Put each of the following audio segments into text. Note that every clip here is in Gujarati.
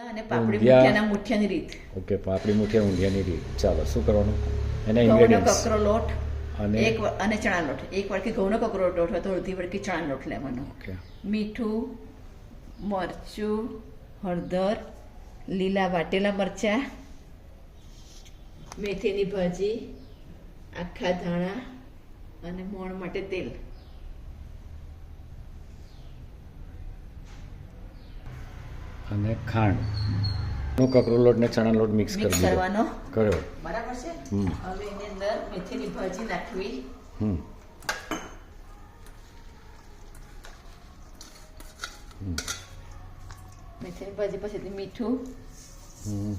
અને પાપડી મુઠિયાના મુઠિયાની રીત. ઓકે, પાપડી મુઠિયા ઊંધિયાની રીત. ચાલો, શું કરવાનું? એના ઘઉંનો ઇન્ગ્રેડિયન્ટ્સ કકરો લોટ અને અને ચણા લોટ. એક વાડકી ઘઉંનો કકરો લોટ હોય તો અડધી વાડકી ચણા લોટ લેવાનો. ઓકે, મીઠું, મરચું, હળદર, લીલા વાટેલા મરચાં, મેથીની ભાજી, આખા ધાણા અને મોણ માટે તેલ. અને ખાંડ નો કકરો લોટ ને ચણા લોટ મિક્સ મિક્સ કરી દીધો. કરવાનો. કર્યો. બરાબર છે. હવે એની અંદર મેથીની ભાજી નાખવી. હમ મેથીની ભાજી પછી મીઠું, હમ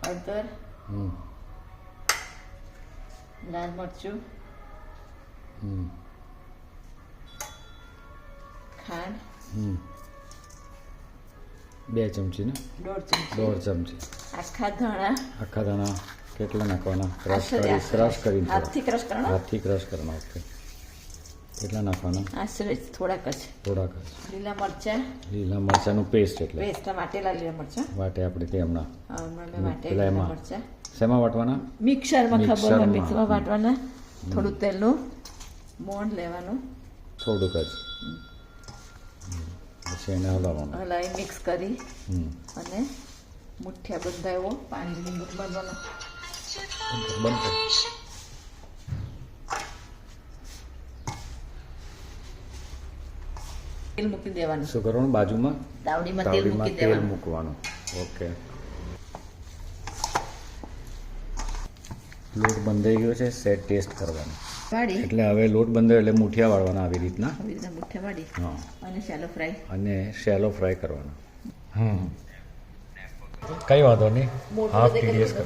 હળદર, હમ લાલ મરચું, હમ ખાંડ હમ 2 ચમચી ને 1.5 ચમચી, 1.5 ચમચી આખા ધાણા આખા દાણા કેટલા નાખવાના? આશરે ક્રશ કરીને હાથથી ક્રશ કરવાનો. હાથથી ક્રશ કરવાના. ઓકે, કેટલા નાખવાના? આશરે થોડાક જ. થોડાક જ. લીલા મરચાં, લીલા મરચાંનું પેસ્ટ એટલે પેસ્ટ વાટેલા લીલા મરચાં. વાટે આપણે તે હમણાં મેં વાટેલા પેલા લીલા એમાં મરચાં શેમાં વાટવાના? મિક્સરમાં ખબર હોય મિક્સરમાં. મિક્સરમાં વાટવાના. થોડું તેલનું મોણ લેવાનું, થોડુંક જ. પછી એને હલાવવાનું. હલાવી મિક્સ કરી હમ અને મુઠ્ઠિયા બધા એવો પાણીની મૂઠ બાંધવાનો. બંધ કર. તેલ મૂકી દેવાનું. શું કરવાનું? બાજુમાં તાવડીમાં તેલ તાવડીમાં મૂકી તેલ દેવાનું. મૂકવાનું. ઓકે, લોટ બંધાઈ ગયો છે. સેટ ટેસ્ટ કરવાનો. વાળી એટલે હવે લોટ બંધાયો એટલે મુઠિયા વાળવાના આવી રીતના. આવી રીતના મુઠ્ઠિયા વાળી હા, અને શેલો ફ્રાય. અને શેલો ફ્રાય કરવાનો. કઈ વાંધો નહીં. હાફ TDS કર.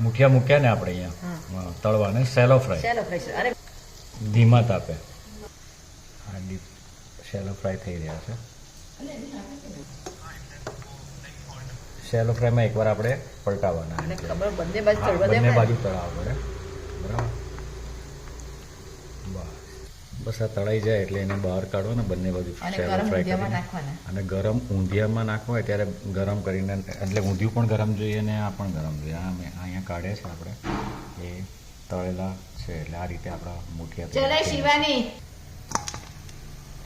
મુઠિયા મૂક્યા ને આપણે અહીંયા તળવાને શેલો ફ્રાય શેલો ફ્રાય છે. અરે ધીમા તાપે. આ ડીપ શેલો ફ્રાય થઈ રહ્યા છે. શેલો ફ્રાયમાં એકવાર આપણે પલટાવવાના. અને ખબર બંને બાજુ હા, તળવા બંને દેવાના. બાજુ તળાવવા પડે. બરાબર. બસ આ તળાઈ જાય એટલે એને બહાર કાઢો ને બંને બાજુ અને શેલો ગરમ ફ્રાય ઊંધિયામાં કરીને. નાખવાના. અને ગરમ ઊંધિયામાં નાખવા હોય ત્યારે ગરમ કરીને, એટલે ઊંધિયું પણ ગરમ જોઈએ ને આ પણ ગરમ જોઈએ. આ મેં અહીંયા કાઢે છે આપણે એ તળેલા છે એટલે આ રીતે આપણા મુઠિયા ચલે તૈયાર થઈ શિવાની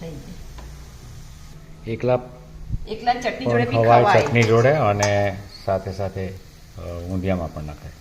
થઈ ગઈ. જાય. એકલા એકલા ચટણી જોડે પણ બી ખવાય ખવાય. ચટણી જોડે અને સાથે સાથે ઊંધિયામાં પણ નખાય.